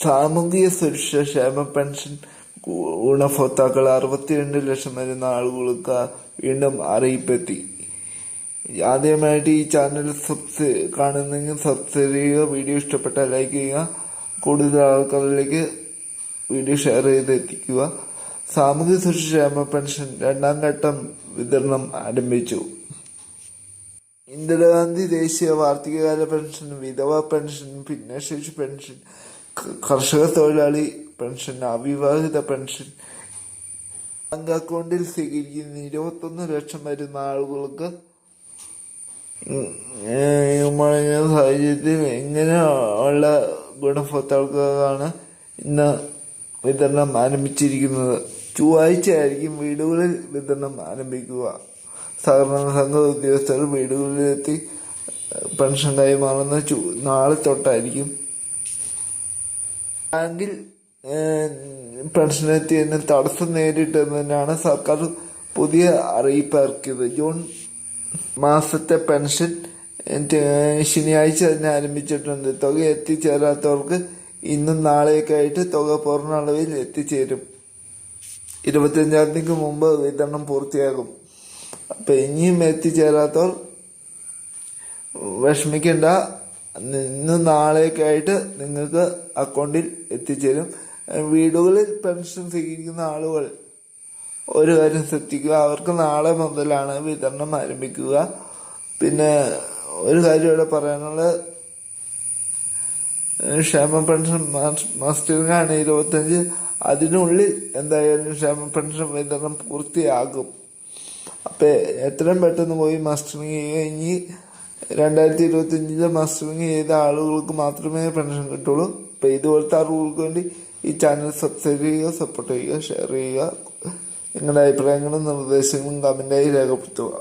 സാമൂഹിക സുരക്ഷ ക്ഷേമ പെൻഷൻ ഗുണഭോക്താക്കൾ 62 ലക്ഷം വരുന്ന ആളുകൾക്ക് വീണ്ടും അറിയിപ്പെത്തി. ആദ്യമായിട്ട് ഈ ചാനൽ കാണുന്നെങ്കിൽ സബ്സ്ക്രൈബ് ചെയ്യുക. വീഡിയോ ഇഷ്ടപ്പെട്ടാൽ ലൈക്ക് ചെയ്യുക. കൂടുതൽ ആൾക്കാരിലേക്ക് വീഡിയോ ഷെയർ ചെയ്ത് എത്തിക്കുക. സാമൂഹിക സുരക്ഷ ക്ഷേമ പെൻഷൻ 2ാം ഘട്ടം വിതരണം ആരംഭിച്ചു. ഇന്ദിരാഗാന്ധി ദേശീയ വാർഷികകാല പെൻഷൻ, വിധവ പെൻഷൻ, ഭിന്നശേഷി പെൻഷൻ, കർഷക തൊഴിലാളി പെൻഷൻ, അവിവാഹിത പെൻഷൻ ബാങ്ക് അക്കൗണ്ടിൽ സ്വീകരിക്കുന്ന 21 ലക്ഷം വരുന്ന ആളുകൾക്ക് സാഹചര്യത്തിൽ എങ്ങനെയുള്ള ഗുണഭോക്താക്കൾക്കാണ് ഇന്ന് വിതരണം ആരംഭിച്ചിരിക്കുന്നത്. ചൊവ്വാഴ്ചയായിരിക്കും വീടുകളിൽ വിതരണം ആരംഭിക്കുക. സഹകരണ സംഘ ഉദ്യോഗസ്ഥർ വീടുകളിലെത്തി പെൻഷൻ കൈമാറുന്ന നാളെ തൊട്ടായിരിക്കും. ബാങ്കിൽ പെൻഷനെത്തിയതിന് തടസ്സം നേരിട്ടതിനാണ് സർക്കാർ പുതിയ അറിയിപ്പ് ഇറക്കിയത്. ജൂൺ മാസത്തെ പെൻഷൻ ശനിയാഴ്ച തന്നെ ആരംഭിച്ചിട്ടുണ്ട്. തുക എത്തിച്ചേരാത്തവർക്ക് ഇന്നും നാളെയൊക്കെയായിട്ട് തുക പൂർണ്ണ അളവിൽ എത്തിച്ചേരും. 25-ാം തീയതിക്ക് മുമ്പ് വിതരണം പൂർത്തിയാകും. അപ്പൊ ഇനിയും എത്തിച്ചേരാത്തവർ വിഷമിക്കേണ്ട. ഇന്ന് നാളെയൊക്കെ ആയിട്ട് നിങ്ങൾക്ക് അക്കൗണ്ടിൽ എത്തിച്ചേരും. വീടുകളിൽ പെൻഷൻ സ്വീകരിക്കുന്ന ആളുകൾ ഒരു കാര്യം ശ്രദ്ധിക്കുക, അവർക്ക് നാളെ മുതലാണ് വിതരണം ആരംഭിക്കുക. പിന്നെ ഒരു കാര്യം ഇവിടെ പറയാനുള്ളത്, ക്ഷേമ പെൻഷൻ മസ്റ്ററിംഗാണ് 25. അതിനുള്ളിൽ എന്തായാലും ക്ഷേമ പെൻഷൻ വിതരണം പൂർത്തിയാകും. അപ്പൊ എത്രയും പെട്ടെന്ന് പോയി മസ്റ്ററിങ് ചെയ്യുക. ഇനി 2025 മസ്റ്ററിങ് ചെയ്ത ആളുകൾക്ക് മാത്രമേ പെൻഷൻ കിട്ടുള്ളൂ. അപ്പൊ ഇതുപോലത്തെ അറിവുകൾക്ക് വേണ്ടി ഈ ചാനൽ സബ്സ്ക്രൈബ് ചെയ്യുക, സപ്പോർട്ട് ചെയ്യുക, ഷെയർ ചെയ്യുക. നിങ്ങളുടെ അഭിപ്രായങ്ങളും നിർദ്ദേശങ്ങളും കമന്റായി രേഖപ്പെടുത്തുക.